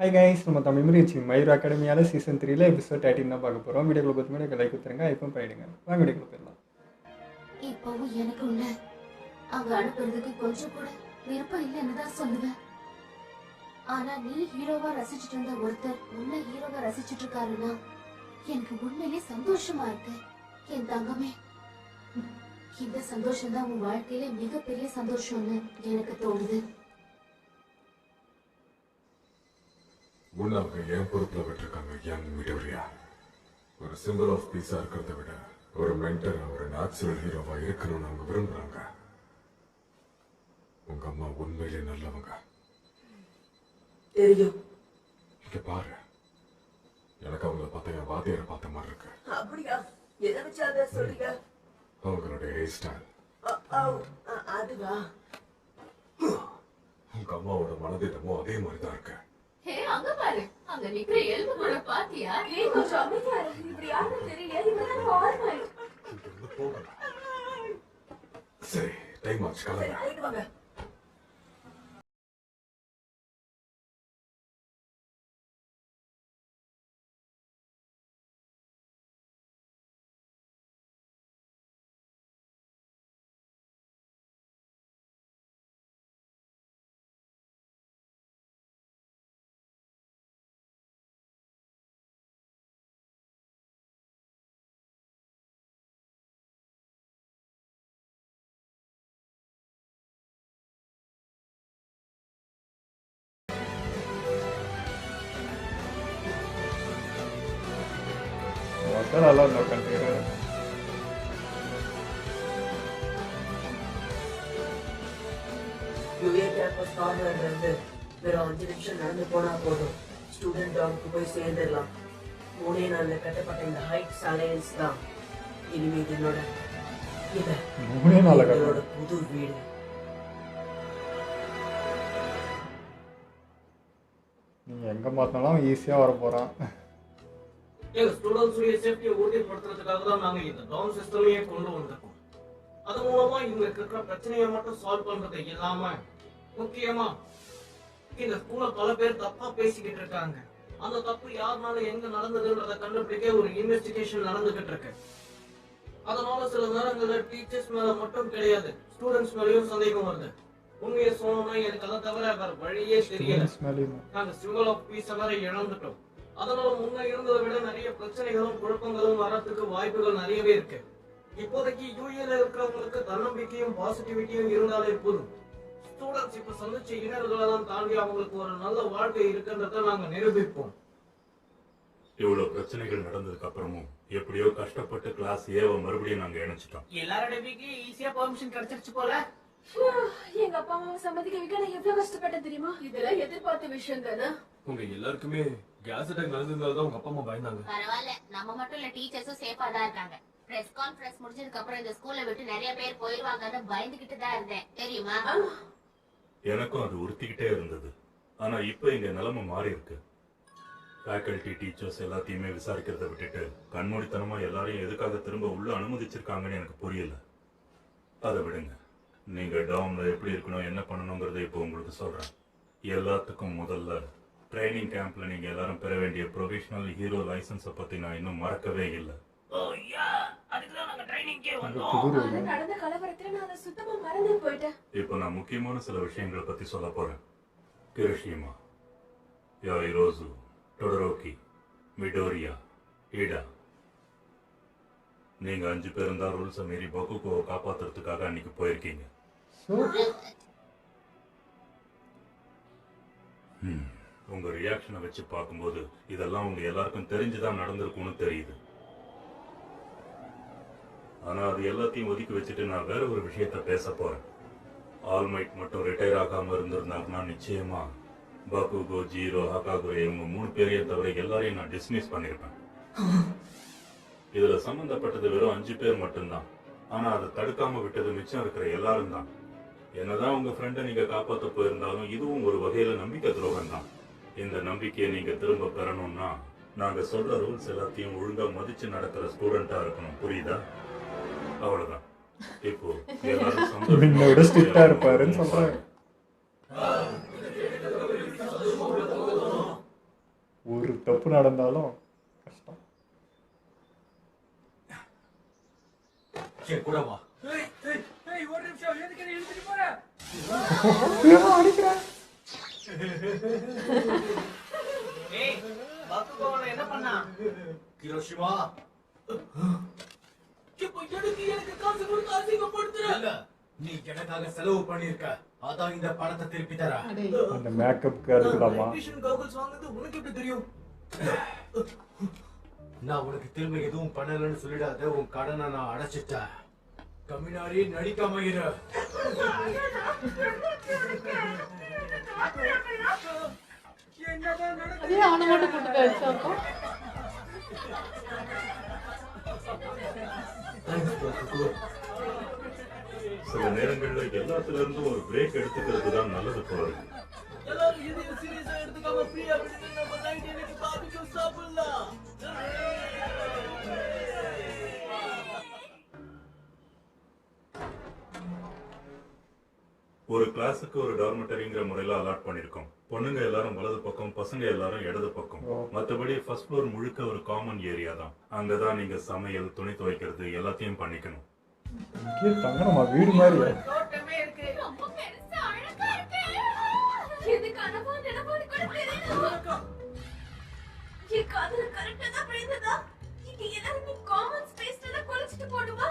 Hi guys, நம்ம Tamil மீறிச்சு Mayur அகாடமியால் season 3ல episode 13 தான் பார்க்க போகிறோம். வீடியோக்குள்ள பார்த்து வீடியோ லைக் கொடுத்துருங்க, ஐஃபோன் பண்ணிடுங்க. வாங்க வீடியோக்குள்ள போயிடலாம். இப்பவும் எனக்கு உள்ள அங்க அனுப்புறதுக்கு கொஞ்சம் கூட விருப்பம் இல்லைன்னு தான் சொல்லுவேன். ஆனா நீ ஹீரோவா ரசிச்சுட்டு இருந்த ஒருத்தர் உன்னை ஹீரோவா ரசிச்சுட்டு இருக்காருன்னா எனக்கு உண்மையிலே சந்தோஷமா இருக்கு. என் தங்கமே, இந்த சந்தோஷம் தான் உன் வாழ்க்கையில மிகப்பெரிய சந்தோஷம்னு எனக்கு தோணுது. உன்னை அவங்க என் பொறுப்பில் விட்டுருக்காங்க. யங் மிடோரியா ஒரு சிம்பிள் ஆஃப் பீஸா இருக்கிறத விட ஒரு மென்டரா ஒரு நேச்சுரல் ஹீரோவா இருக்கணும்னு அவங்க விரும்புறாங்க. உங்க அம்மா உண்மையிலே நல்லவங்க தெரியும். இங்க பாரு, எனக்கு அவங்கள பார்த்த என் வாத்தியாரை பார்த்த மாதிரி இருக்கு. அப்படியா? எதை வச்சு அதை சொல்றீங்க? அவங்களுடைய ஹேர் ஸ்டைல். அதுவா? உங்க அம்மாவோட மனதிடமும் அதே மாதிரி தான் இருக்கு. அங்க பாரு, அங்க நிக்கிற எலும்பு கூட பாத்தியா? கொஞ்சம் அமைதியா இருக்கு. இப்படி யாரும் தெரியல. இவதான் நார்மல். சரி, டைம் ஆச்சு, கிளம்புங்க. வாங்க. நல்லா இருந்தா உட்காந்துக்கிறேன். யூஏ கேம்பஸ் கார்னர்ல இருந்து வெறும் 5 நிமிஷம் நடந்து போனா போதும். ஸ்டூடெண்ட் டாம்க்கு போய் சேர்ந்துடலாம். 3 நாள்ல கட்டப்பட்ட இந்த ஹைட்ஸ் அலையன்ஸ் தான் இனிமே என்னோட 3 நாள்ல என்னோட புது வீடு. நீ எங்கே பார்த்தாலும் ஈஸியாக வர போகிறான். எங்க ஸ்டூடெண்ட்ஸுடைய சேஃப்டியை உறுதிப்படுத்துறதுக்காக தான் நாங்க இந்த டவுன் சிஸ்டமையே கொண்டு வந்திருக்கோம். அது மூலமா இவங்க இருக்கிற பிரச்சனையை மட்டும் சால்வ் பண்றது இல்லாம முக்கியமா இந்த ஸ்கூல்ல பல பேர் தப்பா பேசிக்கிட்டு இருக்காங்க. அந்த தப்பு யாருனால எங்க நடந்ததுன்றத கண்டுபிடிக்க ஒரு இன்வெஸ்டிகேஷன் நடந்துகிட்டு இருக்கு. அதனால சில நேரங்கள்ல டீச்சர்ஸ் மேல மட்டும் கிடையாது, ஸ்டூடெண்ட்ஸ் மேலயும் சந்தேகம் வருது. உண்மையை சொல்லணும்னா எனக்கு அதை தவிர வேற வழியே தெரியல. நாங்க சிம்பிள் ஆஃப் பீஸ் வேற இழந்துட்டோம். அதனால முன்ன இருந்ததை விட நிறைய பிரச்சனைகளும் குழப்பங்களும் வரதுக்கு வாய்ப்புகள் நிறையவே இருக்கு. இப்போதைக்கு யூஏல இருக்கிறவங்களுக்கு தன்னம்பிக்கையும் பாசிட்டிவிட்டியும் இருந்தாலே போதும். ஸ்டூடெண்ட்ஸ் இப்ப சந்திச்ச இன்னல்களெல்லாம் தாண்டி அவங்களுக்கு ஒரு நல்ல வாழ்க்கை இருக்குன்றத நாங்க நிரூபிப்போம். இவ்வளவு பிரச்சனைகள் நடந்ததுக்கு அப்புறமும் எப்படியோ கஷ்டப்பட்டு கிளாஸ் ஏவ மறுபடியும் நாங்க இணைச்சிட்டோம். எல்லாரோட வீட்லயும் ஈஸியா பெர்மிஷன் கிடைச்சிருச்சு போல. எங்க அப்பா அம்மாவை சம்மதிக்க வைக்க நான் எவ்வளவு கஷ்டப்பட்டேன் தெரியுமா? இதெல்லாம் எதிர்பார்த்த விஷயம் தானே. உங்க எல்லாருக்குமே கேஸ் அட்டாக் நடந்ததுனால தான் உங்க அப்பா அம்மா பயந்தாங்க. பரவாயில்ல, நம்ம மட்டும் இல்ல, டீச்சர்ஸும் சேஃபா தான் இருக்காங்க. பிரஸ் கான்ஃபரன்ஸ் முடிஞ்சதுக்கு அப்புறம் இந்த ஸ்கூல்ல விட்டு நிறைய பேர் போயிருவாங்கன்னு பயந்துகிட்டு தான் இருந்தேன், தெரியுமா? எனக்கும் அது உறுத்திக்கிட்டே இருந்தது. ஆனா இப்ப இங்க நிலைமை மாறி இருக்கு. ஃபேக்கல்டி டீச்சர்ஸ் எல்லாத்தையுமே விசாரிக்கிறத விட்டுட்டு கண்மூடித்தனமா எல்லாரையும் எதுக்காக திரும்ப உள்ள அனுமதிச்சிருக்காங்கன்னு எனக்கு புரியல. அதை விடுங்க, நீங்க டவுன்ல எப்படி இருக்கணும், என்ன பண்ணணுங்கிறத இப்போ உங்களுக்கு சொல்றேன். எல்லாத்துக்கும் முதல்ல ட்ரைனிங் கேம்ப்ல நீங்க எல்லாரும் பெற வேண்டிய ப்ரொஃபஷனல் ஹீரோ லைசன்ஸை பத்தி நான் இன்னும் மறக்கவே இல்லை. நடந்த கலவரத்துல நான் அதை சுத்தமா மறந்து போயிட்டேன். இப்போ நான் முக்கியமான சில விஷயங்களை பத்தி சொல்ல போறேன். கிருஷிமா, யாயிரோசு, டொடரோக்கி, மிடோரியா, ஈடா, நீங்க 5 பேரும் தான் ரூல்ஸை மீறி பக்குகோவை காப்பாத்துறதுக்காக அன்னைக்கு போயிருக்கீங்க. உங்க ரியாக்ஷனை வச்சு பார்க்கும்போது இதெல்லாம் உங்க எல்லாருக்கும் தெரிஞ்சுதான் நடந்திருக்கும்னு தெரியுது. ஆனா அது எல்லாத்தையும் ஒதுக்கி வச்சுட்டு நான் வேற ஒரு விஷயத்த பேச போறேன். ஆல்மைட் மட்டும் ரிட்டையர் ஆகாம இருந்திருந்தாங்கன்னா நிச்சயமா பக்குகோ, ஜீரோ, ஹகாகுரே இவங்க 3 பேரையும் தவிர எல்லாரையும் நான் டிஸ்மிஸ் பண்ணிருப்பேன். இதுல சம்பந்தப்பட்டது வெறும் 5 பேர் மட்டும்தான். ஆனா அதை தடுக்காம விட்டது மிச்சம் இருக்கிற எல்லாரும் தான். என்னதான் உங்க ஃப்ரெண்டை நீங்க காப்பாற்ற போயிருந்தாலும் இதுவும் ஒரு வகையில நம்பிக்கை துரோகம் தான். இந்த நம்பிக்கையை நீங்க திரும்ப பெறணும்னா நாங்க சொல்ற ரூல்ஸ் எல்லாத்தையும் ஒழுங்கா மதிச்சு நடக்கிற ஸ்டூடெண்டா இருக்கணும், புரியுதா? அவ்வளவுதான். இப்போ எல்லாரும் ஸ்ட்ரிக்ட்டா இருப்பாருன்னு சொல்றாங்க. ஒரு தப்பு நடந்தாலும் கஷ்டம். சரி கூட வா. அடிக்கிறேன். ஏய் பாக்குபவன என்ன பண்ணா? ஹிரோஷிமா இப்போ எனக்கு காசு கொடுத்து அசிங்கப்படுத்துற. இல்ல, நீ எனக்காக செலவு பண்ணிருக்க, அதான் இந்த பணத்தை திருப்பி தர. அந்த மேக்கப்க்கு அதுக்குதாமா? விஷன் கோகுல்ஸ் வாங்குறது உனக்கு எப்படி தெரியும்? நான் உனக்கு திரும்ப எதுவும் பண்ணலன்னு சொல்லிடாத, உன் கடனை நான் அடைச்சிட்டேன். கம்மினாரி நடிக்காம இரு. அதே அவனை மட்டும் கூட்டு வச்சோம். சில நேரங்கள்ல எல்லாத்துல இருந்தும் ஒரு பிரேக் எடுத்துக்கிறது தான் நல்லது போல இருக்கு. எல்லாரும் இது சீரியஸா எடுத்துக்காம ஃப்ரீயா விடுங்க, நம்ம நைட் இன்னைக்கு பாபிக்கு சாப்பிடலாம். ஒரு கிளாஸுக்கு ஒரு டார்மெட்டரிங்கிற முறையில அலாட் பண்ணிருக்கோம். பொண்ணுங்க எல்லாரும் வலது பக்கம், பசங்க எல்லாரும் இடது பக்கம். மற்றபடி ஃபர்ஸ்ட் ஃப்ளோர் முழுக்க ஒரு காமன் ஏரியா தான். அங்கதான் நீங்க சமையல், துணி துவைக்கிறது எல்லாத்தையும் பண்ணிக்கணும். இங்கே தங்கணுமா? வீடு மாதிரி. தோட்டமே இருக்கு. ரொம்ப பெருசா அழகா இருக்கு. எதுக்கு அனுபவ நினைப்போடு கூட தெரியல. என் காதுல கரெக்டா தான் விழுந்ததா? இங்க எல்லாருமே காமன் ஸ்பேஸ்ல குளிச்சிட்டு போடுவா.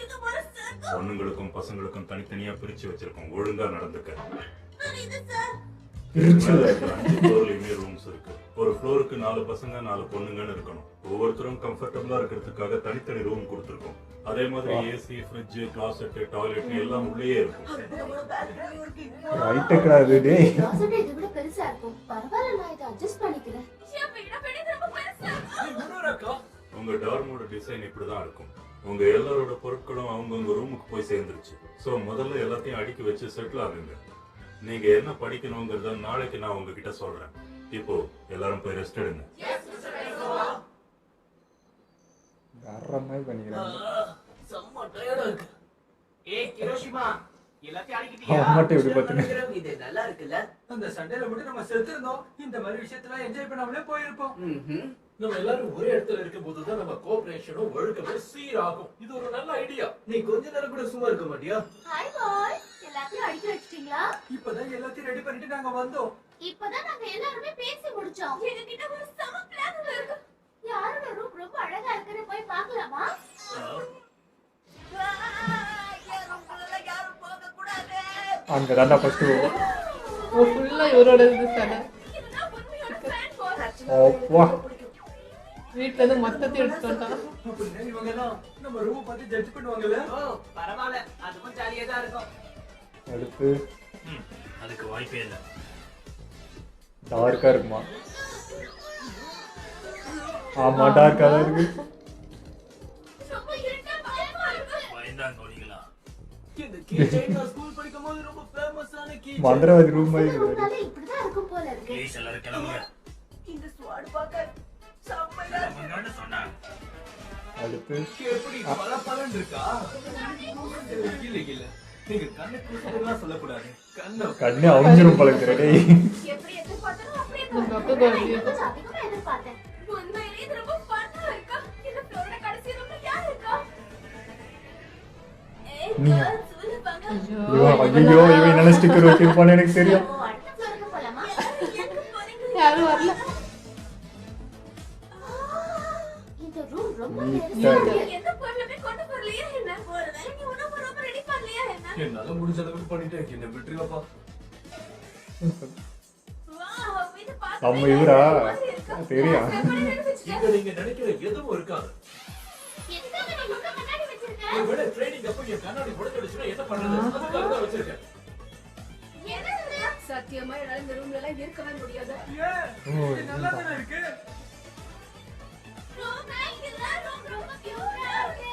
இது ஒரு சர்க்கஸ். பொண்ணுங்களுக்கும் பசங்களுக்கும் தனித்தனியா பிரிச்சு வச்சிருக்கோம். ஒழுங்கா நடந்துக்க. புரியுது சார். பிரிச்சுல 5 ஃப்ளோர்லயுமே ரூம்ஸ் இருக்கு. ஒரு ஃப்ளோருக்கு 4 பசங்க 4 பொண்ணுங்கன்னு இருக்கணும். ஒவ்வொருத்தரும் கம்ஃபர்டபுளா இருக்கிறதுக்காக தனித்தனி ரூம் கொடுத்துருக்கோம். அதே மாதிரி ஏசி, ஃப்ரிட்ஜ், கிளாசெட், டாய்லெட் எல்லாம் உள்ளேயே இருக்கும். ரைட்டு கிடையாது டேய். க்ளாசெட் இதை விட பெருசா இருக்கும். பரவாயில்ல, நான் இதை அட்ஜஸ்ட் பண்ணிக்கிறேன். என் வீட விட ரொம்ப பெருசா இருக்கு. உங்க டார்மோட டிசைன் இப்படிதான் இருக்கும். உங்க எல்லாரோட பொருட்களும் அவங்கவுங்க ரூமுக்கு போய் சேர்ந்துருச்சு. சோ முதல்ல எல்லாத்தையும் அடுக்கி வச்சு செட்டில் ஆகுங்க. நீங்க என்ன படிக்கணுங்கிறத நாளைக்கு நான் உங்ககிட்ட சொல்றேன். இப்போ எல்லாரும் போய் ரெஸ்ட் எடுங்க. வேற மாதிரி பண்ணிக்கிறாங்க. செம்ம டயர்டா இருக்கு. ஏய் ஹிரோஷிமா, எல்லாத்தையும் அடிக்கிட்டியா? அவன் மட்டும் எப்படி பார்த்துங்க. இது நல்லா இருக்குல்ல? அந்த சண்டையில மட்டும் நம்ம செத்துருந்தோம், இந்த மாதிரி விஷயத்துல என்ஜாய் பண்ணாமலே போயிருப்போம். நம்ம எல்லாரும் ஒரே இடத்துல இருக்கும் போதுதான் நம்ம கோஆபரேஷனும் ஒழுக்கமும் சீராகும். இது ஒரு நல்ல ஐடியா. நீ கொஞ்ச நேரம் கூட சும்மா இருக்க மாட்டியா? Hi bye. எல்லாத்தையும் அடுக்கி வச்சிட்டீங்களா? இப்பதான் எல்லாத்தையும் ரெடி பண்ணிட்டு நாங்க வந்தோம். இப்பதான் நாங்க எல்லாருமே பேசி முடிச்சோம். எங்ககிட்ட ஒரு சம பிளான் இருக்கு. யாரோட ரூம் ரொம்ப அழகா இருக்குன்னு போய் பார்க்கலாமா? யாரும் போக கூடாது. அங்க தாண்டா ஃபர்ஸ்ட். ஃபுல்லா இவரோட இது சடை. இதுதான் உண்மையான ஃபேன் பாய். அப்பா. வீட்ல இருந்து மொத்தத்தை எடுத்துட்டு வந்துட்டான். அப்படின்னா இவங்க எல்லாம் நம்ம ரூம் பார்த்து ஜட்ஜ் பண்ணுவாங்கல்ல. ஓ பரவாயில்ல, அதுவும் ஜாலியா தான் இருக்கும். அடுத்து அதுக்கு வாய்ப்பே இல்லை. டார்க்கா இருக்குமா? ஆமா டார்க்கா தான் இருக்கு. ரொம்ப இருட்டா பயமா இருக்கு. பயந்தான் நோடிகளா. இந்த கீச்சைன் நான் ஸ்கூல் படிக்கும்போது ரொம்ப ஃபேமஸான கீச்சைன். மந்திரவாதி ரூம் மாதிரி இருக்கு. ரூம்னாலே இப்படிதான் இருக்கும் போல இருக்கு. ப்ளீஸ் எல்லாரும் கிளம்புங்க. இந்த ஸ்வாட் பார்க்க செம்மையா இருக்கு. முன்னாடி சொன்னேன். அடுத்து எப்படி பலபலன்னு இருக்கா? இல்ல இல்ல, நீங்க கண்ணுக்கு சொல்லக்கூடாது. கண்ணு அவிஞ்சிரும் பழகுற டேய். எப்படி எதிர்பார்த்தனோ அப்படியே உங்க தான். அப்பா நான் பாரு. கொஞ்சம் அதிகமா எதிர்பார்த்தேன். உண்மையிலேயே இது ரொம்ப ஃபன்னா இருக்கா? இந்த ஃப்ளோரோட கடைசி ரூம்ல யார் இருக்கா? ஏய் நீயா? girls, உள்ள வாங்க. ஐயோ இவன் என்ன ஸ்டிக்கர் வச்சிருப்பான்னு எனக்கு தெரியும். ஓ, அடுத்த ஃப்ளோருக்கு போலாமா? எங்க போறீங்க? யாரும் வரல. இந்த ரூம் ரொம்ப நீட்டா பெருசா இருக்கு. இருக்கு. எந்த பொருளுமே கொண்டு வரலையா என்ன? ஒருவேளை நீ உணவு ரொம்ப ரெடி பண்ணலையா என்ன? என்னால முடிஞ்ச அளவுக்கு பண்ணிட்டேன். என்ன விட்டுருங்கப்பா. வாவ், இது பார்க்கவே நம்ம இவரா? மாதிரி இருக்கு. தெரியும். எப்படி நினைச்சிருக்க? இங்க நீங்க நினைக்கிற எதுவும் இருக்காது. எதுக்காக நீ உங்க முன்னாடி வச்சிருக்க? ஒருவேளை ட்ரைனிங் அப்ப என் கண்ணாடி உடைஞ்சிடுச்சுன்னா என்ன பண்றது? அதுக்காக தான் வச்சிருக்கேன். என்னது இது? சத்தியமா என்னால இந்த ரூம்ல எல்லாம் இருக்கவே முடியாது. ஏன்? ஓ, இது நல்லா தானே இருக்கு. ரொம்ப இதெல்லாம் ரொம்ப பியூரா இருக்கு.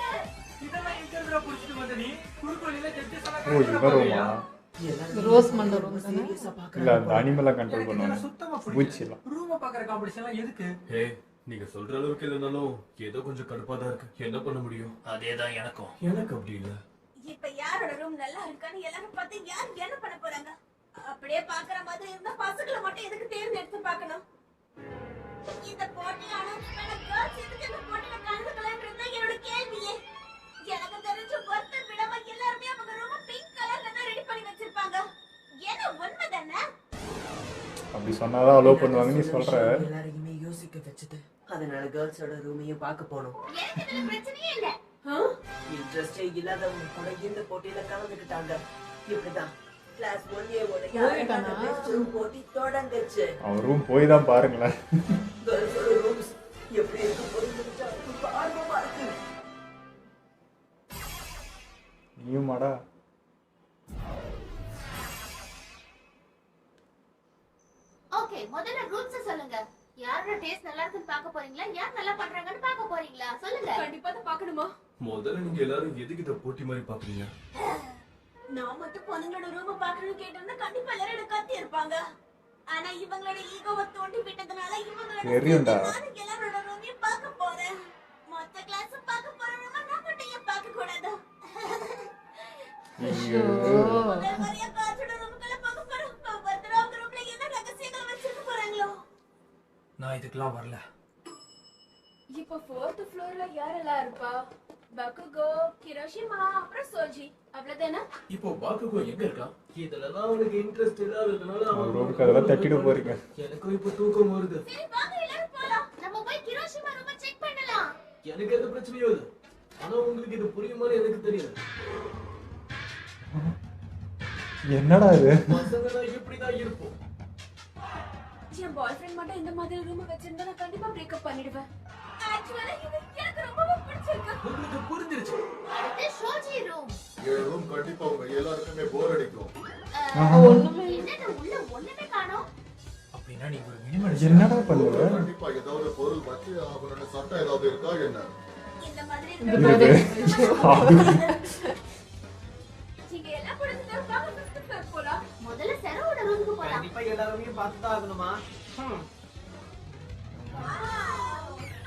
இதெல்லாம் எங்க இருந்தா புடிச்சிட்டு வந்த நீ? குறுக்கோலில ஜட்ஜஸ் எல்லாம் ஓ இவன் ரூமா? ரோஸ் மண்டை ரூம் தானே. இல்ல அந்த அனிமலா கண்ட்ரோல் எனக்கு பண்ணுவாங்க. இதெல்லாம் சுத்தமா பூச்சி பிடிக்கல. எல்லாம். ரூம பாக்குற காம்படிஷன் எல்லாம் எதுக்கு? ஹே, நீங்க சொல்ற அளவுக்கு இல்லைனாலும் ஏதோ கொஞ்சம் கடுப்பா தான் இருக்கு. என்ன பண்ண முடியும்? அதேதான் எனக்கும். எனக்கு அப்படி இல்ல. இப்ப யாரோட ரூம் நல்லா இருக்கான்னு எல்லாரும் பார்த்து யார் என்ன பண்ண போறாங்க? அப்படியே பாக்குற மாதிரி இருந்தா பசங்களை மட்டும் எதுக்கு தேர்ந்தெடுத்து பார்க்கணும்? இந்த போட்டி அனௌன்ஸ் பண்ண கேர்ள்ஸ் எதுக்கு இந்த போட்டியில கலந்துக்கலன்றது என்னோட கேள்வியே. எனக்கு தெரிஞ்ச ஒருத்தர் விடாம எல்லாருமே அவங்க ரொம்ப பிங்க் கலர்ல தான் ரெடி பண்ணி வச்சிருப்பாங்க. என்ன உண்மைதானே? அப்படி சொன்னாதான் அலோவ் பண்ணுவாங்க நீ சொல்ற. எல்லாரையுமே யோசிக்க வச்சது. அதனால கேர்ள்ஸோட ரூமையும் பார்க்க போனோம். எனக்கு இதுல பிரச்சனையே இல்ல. இன்ட்ரெஸ்டே இல்லாதவங்க கூட இந்த போட்டியில கலந்துக்கிட்டாங்க. இப்படிதான் கிளாஸ் 1A-ஓட பெஸ்ட் ரூம் போட்டி தொடங்குச்சு. அவன் ரூம் போய் தான் பாருங்களேன். கேர்ள்ஸோட ரூம்ஸ் எப்படி இருக்கு போறீங்க ரொம்ப ஆர்வமா இருக்கு. நீயுமாடா? ஓகே, முதல்ல ரூல்ஸ் சொல்லுங்க. யாரோட டேஸ்ட் நல்லா இருக்குன்னு பார்க்க போறீங்களா, யார் நல்லா பண்றாங்கன்னு பார்க்க போறீங்களா? சொல்லுங்க. கண்டிப்பா தான் பார்க்கணுமா? முதல்ல நீங்க எல்லாரும் எதுக்கு இத போட்டி மாதிரி பாக்குறீங்க? நான் மட்டும் பொண்ணுங்களோட ரூம் பார்க்கணும்னு கேட்டிருந்தா கண்டிப்பா எல்லாரும் எனக்கு கத்தி இருப்பாங்க. ஆனா இவங்களோட ஈகோவை தோண்டி விட்டதுனால தெரியும்டா. நான் எல்லாரோட ரூமையும் பார்க்க போறேன். மொத்த கிளாஸும் பார்க்க போற ரூம் நான் மட்டும் ஏன் பார்க்க கூடாது? முதல் முறையா காசோட ரூமுக்குள்ள பார்க்க போறோம். ஒவ்வொருத்தரும் அவங்க ரூம்ல என்ன ரகசியங்கள் வச்சிருக்க போறாங்களோ. நான் இதுக்கெல்லாம் வரல. இப்போ 4th ஃப்ளோர்ல யாரெல்லாம் இருப்பா? பக்குகோ, கிரோஷிமா, அப்புறம் சோஜி. அவ்வளவுதானே? இப்போ பாக்குகோ எங்க இருக்கா? இதெல்லாம் அவனுக்கு இன்ட்ரெஸ்ட் இல்லாததுனால அவன் ரூமுக்கு அதெல்லாம் தட்டிட்டு போறீங்க. எனக்கும் இப்போ தூக்கம் வருது. சரி வாங்க எல்லாரும் போலாம். நம்ம போய் கிரோஷிமா ரூமை செக் பண்ணலாம். எனக்கு எந்த பிரச்சனையும் இல்லை. ஆனா உங்களுக்கு இது புரியுமான்னு எனக்கு தெரியல. என்னடா இது? பசங்க இப்படிதான் இருப்போம். என் பாய் ஃப்ரெண்ட் மட்டும் இந்த மாதிரி ரூம் வச்சிருந்தா நான் கண்டிப்பா பிரேக்கப் பண்ணிடுவேன். ஆக்சுவலா இது எனக்கு ரொம்ப பிடிச்சிருக்கு. உங்களுக்கு புரிஞ்சிருச்சு. அடுத்து ஷோஜி ரூம். என் ரூம் கண்டிப்பா உங்க எல்லாருக்குமே போர் அடிக்கும். என்னடா உள்ள ஒண்ணுமே காணோம்? அப்படின்னா நீ ஒரு மினிமலிஸ்ட். என்னடா பண்ணுவ? கண்டிப்பா ஏதாவது பொருள் வச்சு ஆகணும்னு சட்டம் ஏதாவது இருக்கா என்ன? இந்த மாதிரி நீங்க எல்லாம் புடிச்சதா வாங்க 5th ஃப்ளோர் போலாம். முதல்ல செரோட ரூமுக்கு போலாம். கண்டிப்பா எல்லாருமே பார்த்து தான் ஆகணுமா?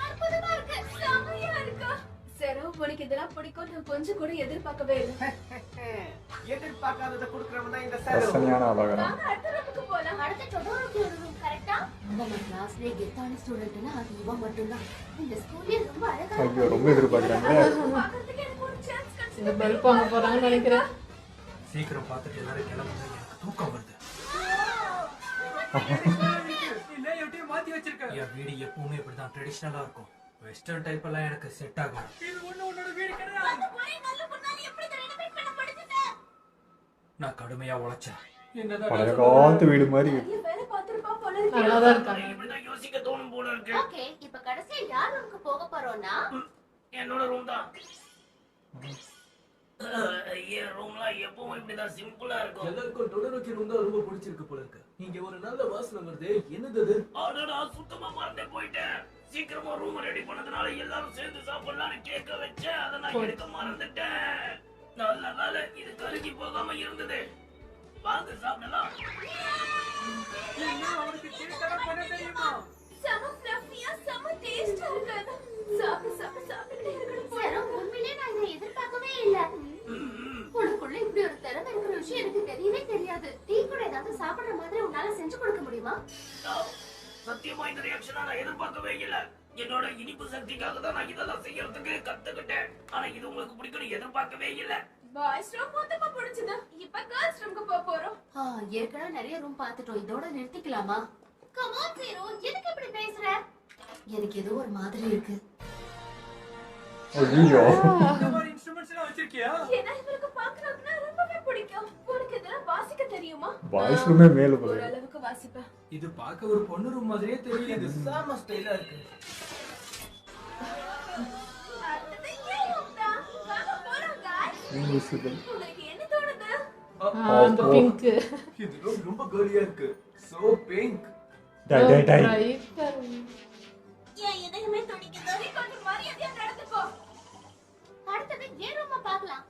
அற்புதமா இருக்கு. செமையா இருக்கு. செரோ உனக்கு இதெல்லாம் பிடிக்கும் நான் கொஞ்சம் கூட எதிர்பார்க்கவே இல்லை. எதிர்பார்க்காததை கொடுக்கறவன் தான் இந்த ரசனையான அழகா. வாங்க அடுத்த ரூமுக்கு போலாம். அடுத்து டொடோரோக்கு ஒரு ரூம். கரெக்ட்டா? நம்ம கிளாஸ்லயே கெத்தான ஸ்டூடண்ட்னா அது இவன் மட்டும்தான். இந்த ஸ்கூல்லே ரொம்ப அழகா ஐயோ ரொம்ப எதிர்பார்க்கறாங்க. பார்க்கிறதுக்கு எனக்கு ஒரு சான்ஸ் இந்த கிடைச்சது. பல்ப் வாங்க போறாங்கன்னு நினைக்கிறேன். சீக்கிரம் பார்த்துட்டு எல்லாரும் கிளம்புங்க. எனக்கு தூக்கம் வருது. இல்ல எப்படியும் மாத்தி வச்சிருக்க. என் வீடு எப்பவுமே இப்படிதான் ட்ரெடிஷனலா இருக்கும். வெஸ்டர்ன் டைப் எல்லாம் எனக்கு செட் ஆகும். இது உன்னோட வீடு கிடையாது. அந்த ஒரே நல்ல பொண்ணால எப்படி ரெனோவேட் பண்ண முடிஞ்சது? நான் கடுமையா உழைச்சேன். பழைய காலத்து வீடு மாதிரி. நிறைய வேலை பார்த்திருப்பா போல இருக்கு. நல்லா தான் இருக்காங்க. இப்படிதான் யோசிக்க தோணும் போல இருக்கு. ஓகே, இப்போ கடைசியா யார் ரூமுக்கு போக போறோம்னா என்னோட ரூம் தான். என் ரூம்லாம் எப்பவும் இப்படிதான் சிம்பிளா இருக்கும். எல்லாருக்கும் டொடரோக்கி ரூம் தான் ரொம்ப பிடிச்சிருக்கு போல இருக்கு. இங்க ஒரு நல்ல வாசனை வருது. என்னது அது? அடடா சுத்தமா மறந்தே போயிட்டேன். சீக்கிரமா ரூம் ரெடி பண்ணதுனால எல்லாரும் சேர்ந்து சாப்பிடலாம்னு கேட்க வச்சேன். அதை நான் எடுக்க மறந்துட்டேன். நல்ல வேலை இது கருகி போகாம இருந்தது. வாங்க சாப்பிடலாம். என்ன அவனுக்கு கேக்கற பண்ண தெரியுமா? செம ஃப்ளஃபியா செம டேஸ்டா இருக்கு. சாப்பிட்டு இருக்கணும். செரோ உண்மையிலே நான் இதை எதிர்பார்க்கவே இல்ல. உனக்குள்ள இப்படி ஒரு திறமை இருக்கிற விஷயம் எனக்கு தெரியவே தெரியாது. டீ கூட ஏதாவது சாப்பிடுற மாதிரி உன்னால செஞ்சு கொடுக்க முடியுமா? சத்தியமா இந்த ரியாக்ஷனை நான் எதிர்பார்க்கவே இல்லை. என்னோட இனிப்பு சக்திக்காக தான் நான் இதெல்லாம் செய்யறதுக்கு கத்துக்கிட்டேன். ஆனா இது உங்களுக்கு பிடிக்கும்னு எதிர்பார்க்கவே இல்லை. பாய்ஸ் ரூம் மொத்தமா பிடிச்சது. இப்ப கேர்ள்ஸ் ரூமுக்கு போறோம். ஏற்கனவே நிறைய ரூம் பார்த்துட்டோம். இதோட நிறுத்திக்கலாமா? கம் ஆன் ஜீரோ, எதுக்கு இப்படி பேசுற? எனக்கு ஏதோ ஒரு மாதிரி இருக்கு. ஐயோ இந்த மாதிரி இன்ஸ்ட்ருமெண்ட்ஸ் எல்லாம் வச்சிருக்கியா? ஏன்னா இவருக்கு பார்க்கறதுனா ரொம்பவே பிடிக்கும். உனக்கு இதெல்லாம் வாசிக்க தெரியுமா? பாய்ஸ் ரூமே மேல போகுது. ஓரளவுக்கு வாசிப்பேன். இது பார்க்க ஒரு பொண்ணு ரூம் மாதிரியே தெரியுது. இது சாம ஸ்டைலா இருக்கு. அடுத்தது ஏன் ரூம் தான். வாங்க போறோம் guys. இன்விசிபிள். உங்களுக்கு என்ன தோணுது? அந்த பிங்க். இது ரொம்ப கேர்லியா இருக்கு. So pink. டை டை டை. ரைட்டா இருக்கு. ஏன் எதையுமே துடிக்குது. நீ கொஞ்சம் மரியாதையா நடந்துக்கோ. அடுத்தது ஏன் ரூம பார்க்கலாம்.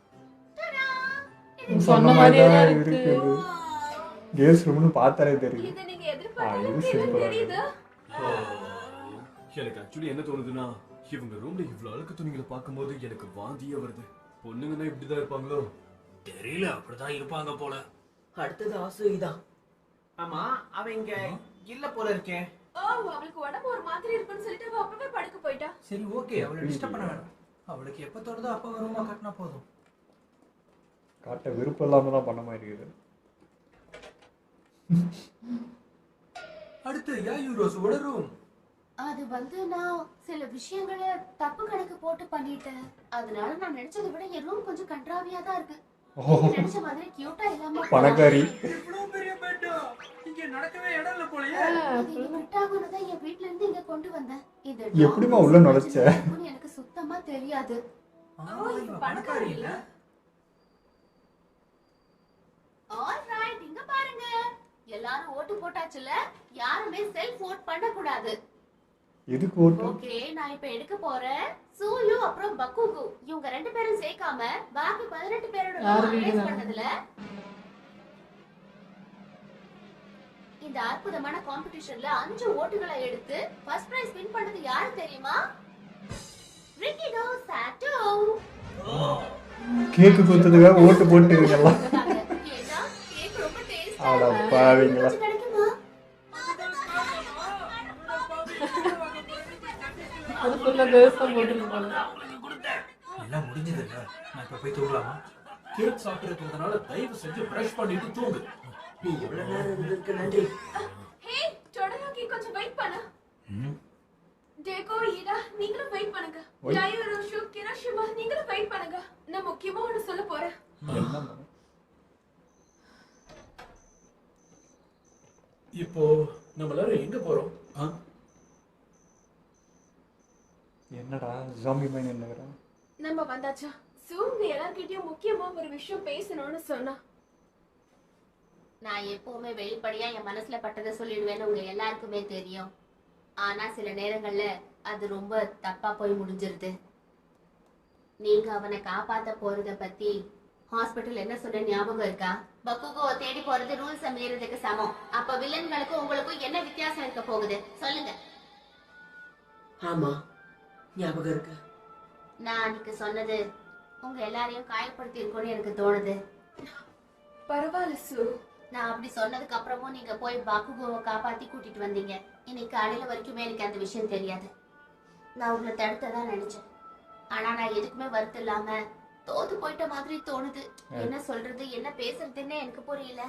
டடா! சொன்ன மாதிரியே தான் இருக்கு. கேர்ள்ஸ் ரூம்னு பார்த்தாலே தெரியும். இது நீங்க இது எதிர்பார்த்தது simple ஆ தெரியுது. எனக்கு ஆக்சுவலி என்ன தோணுதுன்னா இவங்க ரூம்ல இவ்வளவு அழுக்கு துணிகளை பார்க்கும்போது எனக்கு வாந்தியே வருது. பொண்ணுங்கன்னா இப்படிதான் இருப்பாங்களோ தெரியல, அப்படிதான் இருப்பாங்க போல. அடுத்தது ஆசுதான். ஆமா அவ இங்க இல்ல போல இருக்கே. ஓ அவளுக்கு உடம்பு ஒரு மாதிரி இருக்குன்னு சொல்லிட்டு அவ அப்பவே படுக்க போயிட்டா. சரி ஓகே, அவளை டிஸ்டர்ப் பண்ண வேணாம். அவளுக்கு எப்போ தோணுதோ அப்போ ரூமா கட்டினா போதும். காட்ட விருப்பம் இல்லாமல் தான் பண்ண மாதிரி இருக்குது. அடுத்து யாயூரோஸோட ரூம். அது நான் சில விஷயங்களை தப்பு கணக்கு போட்டு பண்ணிட்டேன். அதனால நான் நினைச்சதை விட என் ரூம் கொஞ்சம் கன்றாவியா தான் இருக்கு. நீங்க நினைச்ச மாதிரி கியூட்டா இல்லாம பணக்காரி. இவ்வளவு பெரிய பெட்டா இங்க நடக்கவே இடம் இல்ல போலயே. விட்டாகுனதை என் வீட்ல இருந்து இங்க கொண்டு வந்தேன். இது எப்படிமா உள்ள நுழைச்ச? எனக்கு சுத்தமா தெரியாது. பணக்காரி இல்ல. ஆல்ரைட், இங்க பாருங்க. எல்லாரும் ஓட்டு போட்டாச்சுல, யாருமே செல்ஃப் ஓட் பண்ண கூடாது. எதுக்கு ஓட்டு? ஓகே, நான் இப்ப எடுக்க போறேன். சூயு அப்புறம் பக்குகு இவங்க ரெண்டு பேரும் சேர்க்காம பாக்கி 18 பேரோட அனலைஸ் பண்ணதுல இந்த அற்புதமான காம்படிஷன்ல 5 ஓட்டுகளை எடுத்து ஃபர்ஸ்ட் பிரைஸ் வின் பண்ணது யாரு தெரியுமா? ரிக்கிடோ சாட்டோ. கேக்கு கொடுத்ததுக்காக ஓட்டு போட்டு எல்லாம். ஏன்னா கேக் ரொம்ப டேஸ்டா அட பாவிங்களா. கிடைக்குமா? அதுக்குள்ள தேசம் போட்டுருப்பாங்க. எல்லாம் முடிஞ்சது இல்ல, நான் இப்ப போய் தூங்கலாமா? கேக் சாப்பிடுறதுனால தயவு செஞ்சு பிரஷ் பண்ணிட்டு தூங்கு. நீ எவ்வளவு நேரம் இருந்திருக்கு, நன்றி. ஹே டொடனோக்கி கொஞ்சம் வெயிட் பண்ணு. டேகோ ஈடா நீங்களும் வெயிட் பண்ணுங்க. யாயூரோஷு கிராஷிமா நீங்களும் வெயிட் பண்ணுங்க. நான் முக்கியமா ஒன்னு சொல்ல போறேன். இப்போ நம்ம எல்லாரும் எங்க போறோம்? என்னடா ஜாம்பி மைன் என்னங்கறா? நம்ம வந்தாச்சா? சூங்க எல்லார்கிட்டயும் முக்கியமா ஒரு விஷயம் பேசணும்னு சொன்னா. நான் எப்பவுமே வெளிப்படையா என் மனசுல பட்டதை சொல்லிடுவேன்னு உங்க எல்லாருக்குமே தெரியும். ஆனா சில நேரங்கள்ல அது ரொம்ப தப்பா போய் முடிஞ்சிருது. நீங்க அவனை காப்பாத்த போறத பத்தி ஹாஸ்பிட்டல் என்ன சொன்ன ஞாபகம் இருக்கா? பக்குகோவை தேடி போறது ரூல்ஸை மீறதுக்கு சமம். அப்ப வில்லன்களுக்கும் உங்களுக்கும் என்ன வித்தியாசம் இருக்க போகுது சொல்லுங்க. ஆமா, ஞாபகம் இருக்கு. நான் அன்னைக்கு சொன்னது உங்க எல்லாரையும் காயப்படுத்தி இருக்கும்னு எனக்கு தோணுது. பரவாயில்ல சு. நான் அப்படி சொன்னதுக்கு அப்புறமும் நீங்க போய் பக்குகோவை காப்பாத்தி கூட்டிட்டு வந்தீங்க. இன்னைக்கு காலையில வரைக்குமே எனக்கு அந்த விஷயம் தெரியாது. நான் உங்களை தடுத்ததான் நினைச்சேன். ஆனா நான் எதுக்குமே வருத்தம் இல்லாம தோத்து போயிட்ட மாதிரி தோணுது. என்ன சொல்றது என்ன பேசுறதுன்னு எனக்கு புரியல.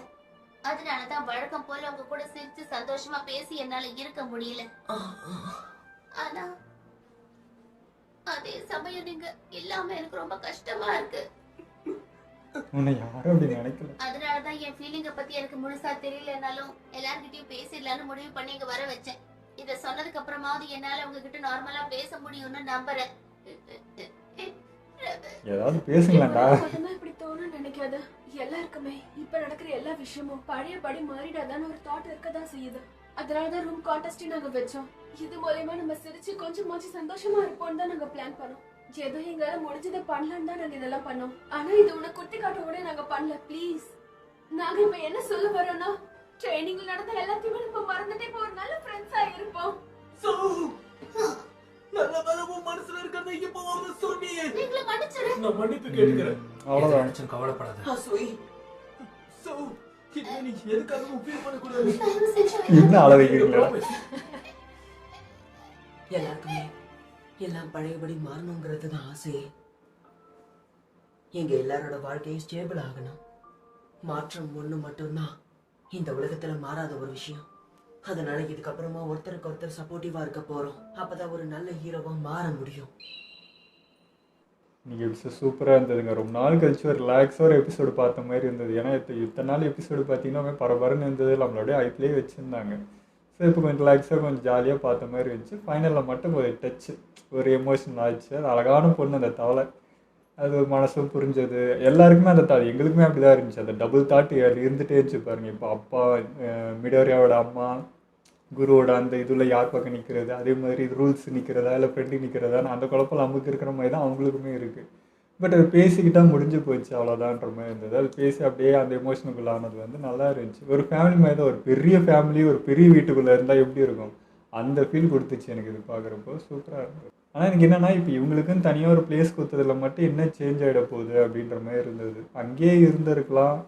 அதனாலதான் வழக்கம் போல உங்க கூட சிரிச்சு சந்தோஷமா பேசி என்னால இருக்க முடியல. ஆனா அதே சமயம் நீங்க இல்லாம எனக்கு ரொம்ப கஷ்டமா இருக்கு. உன்னை யாரும் அப்படி நினைக்கல. அதனாலதான் என் ஃபீலிங்க பத்தி எனக்கு முழுசா தெரியலனாலும் எல்லார்கிட்டயும் பேசிடலான்னு முடிவு பண்ணி இங்க வர வச்சேன். இத சொன்னதுக்கு அப்புறமாவது என்னால உங்ககிட்ட நார்மலா பேச முடியும்னு நம்புறேன். ஏதாவது பேசுங்களேன்டா. இப்படி தோணுன்னு நினைக்காத. எல்லாருக்குமே இப்ப நடக்கிற எல்லா விஷயமும் பழையபடி மாறிடாதான்னு ஒரு தாட் இருக்கதான் செய்யுது. அதனாலதான் ரூம் கான்டெஸ்ட் நாங்க வச்சோம். இது மூலமா நம்ம சிரிச்சு கொஞ்சமாச்சு சந்தோஷமா இருப்போம்னு தான் நாங்க பிளான் பண்ணோம். ஏதோ எங்களால முடிஞ்சதை பண்ணலான்னு தான் நாங்க இதெல்லாம் பண்ணோம். ஆனா இது உனக்கு குத்தி காட்ட கூட நாங்க பண்ணல. ப்ளீஸ், நாங்க இப்ப என்ன சொல்ல வரோம்னா ட்ரைனிங்ல நடந்த எல்லாத்தையுமே இப்ப மறந்துட்டே இப்ப ஒரு நல்ல ஃப்ரெண்ட்ஸா இருப்போம். நல்ல வரவும் மனசுல இருக்கிறத இப்போ வந்து சொன்னியே. நீங்களே மன்னிச்சிரு. நான் மன்னிப்பு கேட்கிறேன். அவ்வளவுதான். நினைச்சு கவலைப்படாத. சோ இதை நீ எதுக்காகவும் ஃபீல் பண்ணக்கூடாது. என்ன அள வைக்கிறீங்களா? எல்லாருக்குமே எல்லாம் பழையபடி மாறணுங்கிறது தான் ஆசையே. எங்க எல்லாரோட வாழ்க்கையும் ஸ்டேபிள் ஆகணும். மாற்றம் ஒண்ணு மட்டும்தான் இந்த உலகத்துல மாறாத ஒரு விஷயம். அதனால இதுக்கப்புறமா ஒருத்தருக்கு ஒருத்தர் சப்போர்ட்டிவா இருக்க போறோம். அப்பதான் ஒரு நல்ல ஹீரோவா மாற முடியும். நீங்கள் எபிசோட் சூப்பராக இருந்ததுங்க. ரொம்ப நாள் கழிச்சு ஒரு ரிலாக்ஸாக ஒரு எபிசோடு பார்த்த மாதிரி இருந்தது. ஏன்னா இத்தனை நாள் எபிசோடு பார்த்தீங்கன்னா பரபரன்னு இருந்தது. நம்மளோடய ஐப்லேயே வச்சுருந்தாங்க. ஸோ இப்போ கொஞ்சம் ரிலாக்ஸாக கொஞ்சம் ஜாலியாக பார்த்த மாதிரி இருந்துச்சு. ஃபைனலில் மட்டும் ஒரு டச்சு, ஒரு எமோஷன் ஆச்சு. அது அழகான பொண்ணு அந்த தவளை. அது ஒரு மனசும் புரிஞ்சது. எல்லாருக்குமே அந்த தாட், எங்களுக்குமே அப்படி தான் இருந்துச்சு. அந்த டபுள் தாட் இருந்துகிட்டே இருந்துச்சு பாருங்கள். இப்போ அப்பா, மிடோரியாவோட அம்மா, குருவோட அந்த இதில் யார் பக்கம் நிற்கிறது, அதே மாதிரி இது ரூல்ஸ் நிற்கிறதா இல்லை ஃப்ரெண்டு நிற்கிறதான்னு அந்த குழப்பம் நமக்கு இருக்கிற மாதிரி தான் அவங்களுக்குமே இருக்குது. பட் அது பேசிக்கிட்டால் முடிஞ்சு போச்சு, அவ்வளோதான்ற மாதிரி இருந்தது. அது பேசி அப்படியே அந்த எமோஷனுக்குள்ளே ஆனது வந்து நல்லா இருந்துச்சு. ஒரு ஃபேமிலி மாதிரி தான், ஒரு பெரிய ஃபேமிலி ஒரு பெரிய வீட்டுக்குள்ளே இருந்தால் எப்படி இருக்கும் அந்த ஃபீல் கொடுத்துச்சு எனக்கு இது பார்க்குறப்போ. சூப்பராக இருந்தது. ஆனால் எனக்கு என்னென்னா இப்போ இவங்களுக்குன்னு தனியாக ஒரு பிளேஸ் கொடுத்ததில் மட்டும் என்ன சேஞ்ச் ஆகிட போகுது அப்படின்ற மாதிரி இருந்தது. அங்கேயே இருந்திருக்கலாம்,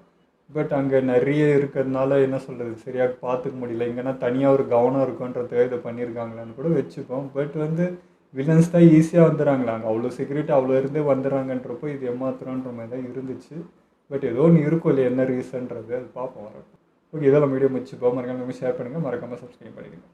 பட் அங்கே நிறைய இருக்கிறதுனால என்ன சொல்கிறது சரியாக பார்த்துக்க முடியல. இங்கன்னா தனியாக ஒரு கவனம் இருக்குன்றதுக்காக இதை பண்ணியிருக்காங்களான்னு கூட வச்சுப்போம். பட் வந்து வில்லன்ஸ் தான் ஈஸியாக வந்துடுறாங்களா, அங்கே அவ்வளோ செக்யூரிட்டி அவ்வளோ இருந்தே வந்துடுறாங்கன்றப்போ இது ஏமாத்துறோன்ற மாதிரி தான் இருந்துச்சு. பட் ஏதோ ஒன்று இருக்கும் இல்லை, என்ன ரீசன்றது அது பார்ப்போம் வரப்போ. ஓகே, இதெல்லாம் வீடியோ முடிச்சுப்போம். மறக்காமல் ஷேர் பண்ணுங்கள், மறக்காமல் சப்ஸ்கிரைப் பண்ணிடுங்க.